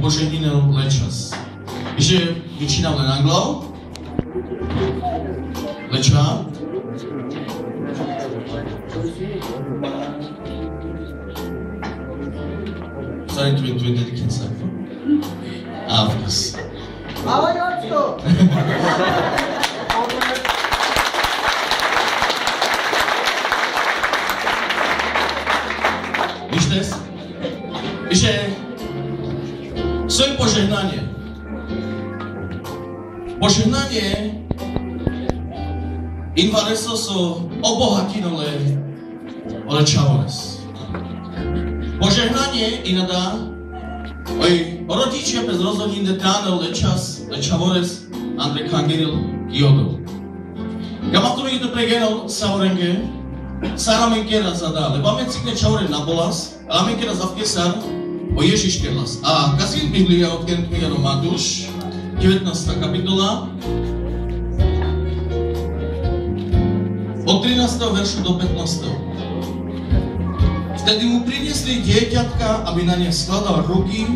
požehnanú lečas. Že vyčínam len anglou. Leča. Sorry to be dedicated cycle. Of course. Víš, že svoje požehnanie. Požehnanie invareso sú obohatinole ole čavores. Požehnanie inada oj rodičia bez rozhodnín detánov lečavores Andrej Kangeril Kyoto. Gamatumi to pregenol saurenge Saramenkera zadá, lebo amecikne čaure na bolas, Amenkera zavkesar o Ježiš kerlas. A kasím Biblia od Kentmiga do Matúš, 19. kapitola, od 13. veršu do 15. Vtedy mu priniesli dieťatka, aby na ne skladal ruky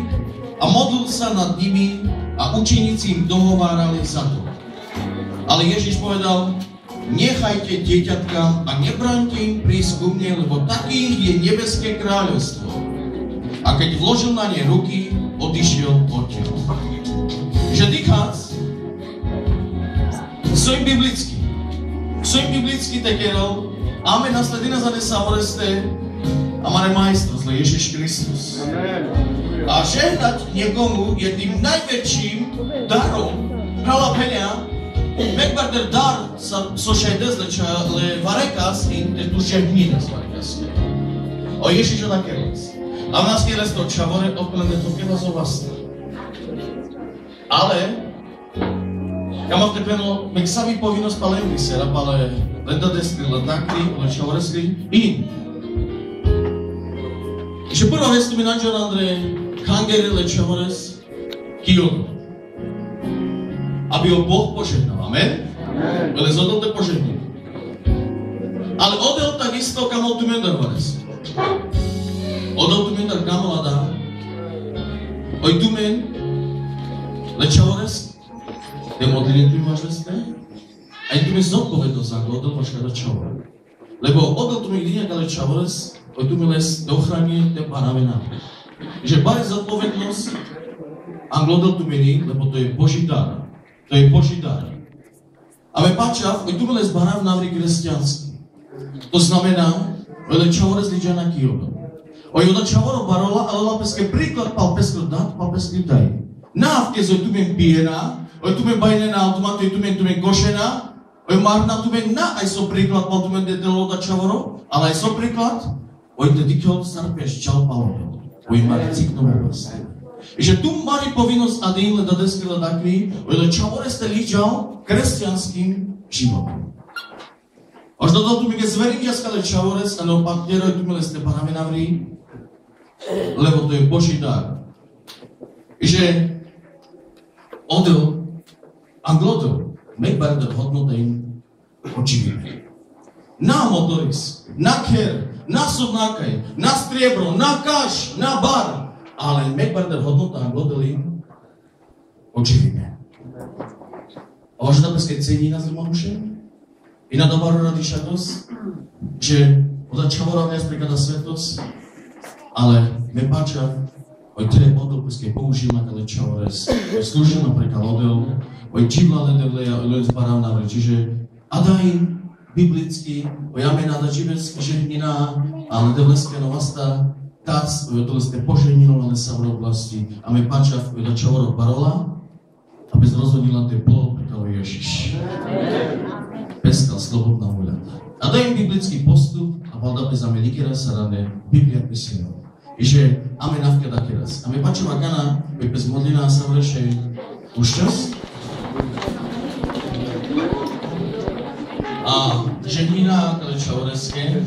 a modlil sa nad nimi a učeníci im dohovárali za to. Ale Ježiš povedal, nechajte dieťatka a nebraňte im prísť ku mne, lebo takých je nebeské kráľovstvo. A keď vložil na ne ruky, odišiel odtiaľ. Že dýchac, svojim biblický tekerov, amen nasledina za nesavoreste, a mare majstro, zle Ježiš Kristus. A žehnať niekomu je tým najväčším darom, pralapenia, Megbarder dar so šejdez le varekas in te tu žehnine s varekas. O Ježiš o takelas. A v nás kieles to čavore oplende to kelas o vlastne. Ale, kamo tepeno, meg sami povinnosť palem vysera, ale leda deskri, ledakri, le čavore skri, in. Že prvo hestu mi nanžel Andrej Kangeri le čavores Kyoto. Aby ho Boh požehnal. Amen? Bele zodol te požehnil. Ale odel takisto kamo tu mendar vares. Odel tu mendar kamo lada. Oj tu men lečavores te modliny tu máš vesne. A tu men zodpovednosť za odel vaš kada čavore. Lebo odel tu men jedine kada čavores, oj tu men les do ochrany te paravena. Že bare zodpovednosť anglodel tu meni, lebo to je Boží dar. To je Boží dar. Ale pačav, oj tu mele zbarav navri kresťanský. To znamená, oj čavore zliča na Kyoto. Oj oda čavoro barola, ale lapeske príklad pal peskro dat, pal peskri daj. Návke oj tu men pijena, oj tu men bajne na automatu, oj tu men košena, oj marna tu men na, aj so príklad pal tu men detelo oda čavoro, ale aj so príklad, oj te dikol sarpeš čal palopel. Oj mari ciknú vlastne. Že tu mali povinnosť adinle da deskrile takvi, ojle čavore ste ličal kresťanským životom. Až do toho tu mi ke zverim jaskale čavores, ale opak tjeroj tu mele ste paravenavri, lebo to je Boží dar. Že odel anglodel, megbarder hodnota im očivíme. Na motoris, na ker, na sodnákaj, na striebro, na kaš, na bar, ale megbarder hodnota anglodeli očivíme. A vaša tapeské cení na zrmonuše? I na dobaru radi šatos, že oda čavora viac prikada svetos, ale me páča, oj tere odel peské použil na kale čavores, slúžil na prekal odel, oj čivla ledeleja, oj len zbarav navre, čiže adajim biblicky, oj amen ada živecky žehnina, ale devleské novasta, tac, to ste poženilo na Savro oblasti a me páča da čavoro parola a bez rozhodnila te bolo pekalo Ježiš. Peskal slobodná voľa. A dajem biblický postup a valda bez Amerikera sa rane Biblia písino. I že amen avkeda keras. A me páča vakana, bez modlina sa vreše už čas. A žehnina kale čavoreské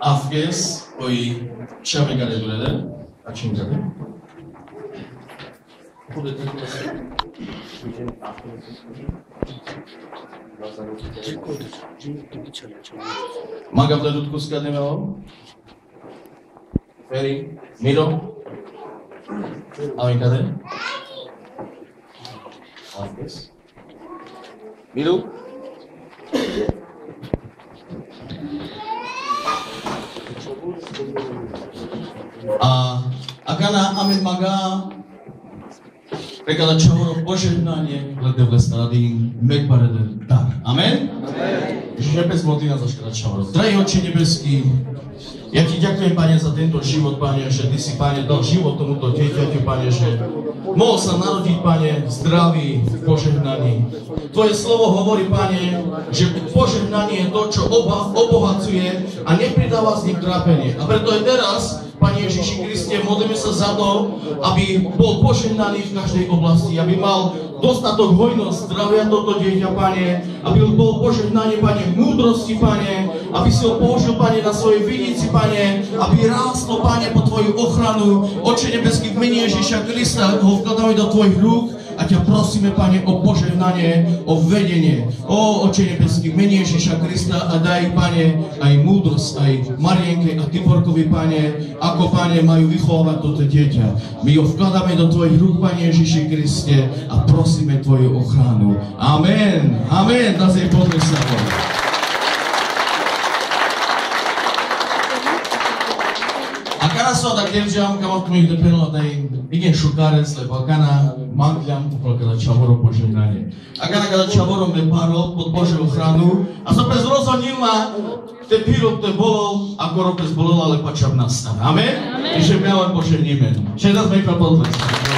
Afges, oi Chavegale Durede, a Chingale. Maga vledutku skademelo. Ferry, Miro, Amikade. Miro. Akana amin maga prekada čavoro požehnanie gledevle stradín megbareden dar. Amen? Ježiš bez modlí nás zaškada čavoro. Drahý Otče nebeský, ja ti ďakujem, Pane, za tento život, Pane, že ty si, Pane, dal život tomuto dieťaťu, Pane, že mohol sa narodiť, Pane, zdravý v požehnaní. Tvoje slovo hovorí, Pane, že požehnanie je to, čo obohacuje a nepridáva z nich trápenie. A preto aj teraz, Pane Ježiši Kriste, modlíme sa za to, aby bol požehnaný v každej oblasti, aby mal dostatok hojnosť zdravia toto dieťa, Pane, aby bol požehnanie, Pane, múdrosti, Pane, aby si ho použil, Pane, na svojej vinici, Pane, aby rástlo, Pane, po Tvoju ochranu. Oče nebeský, v mene Ježiša Krista ho vkladáme do Tvojich rúk a ťa prosíme, Pane, o požehnanie, o vedenie. Oče nebeský, v mene Ježiša Krista a daj, Pane, aj múdrosť, aj Marienke a Tiborkovi, Pane, ako, Pane, majú vychovávať toto dieťa. My ho vkladáme do Tvojich rúk, Pane Ježiši Kriste, a prosíme Tvoju ochranu. Amen. Amen. Da se podle sa. Akana sa da kevđam, kamo mi ih depelo da im igen šukarec, lebo akana magljam upravo kada čavoro požehnanje. Akana kada čavoro me paro pod Božju ochranu, a sa bez rozhodnila te piro te bolol, ako ropes bolol, ale pačam nastane. Amen? I že me len požehníme. Še da sme podle.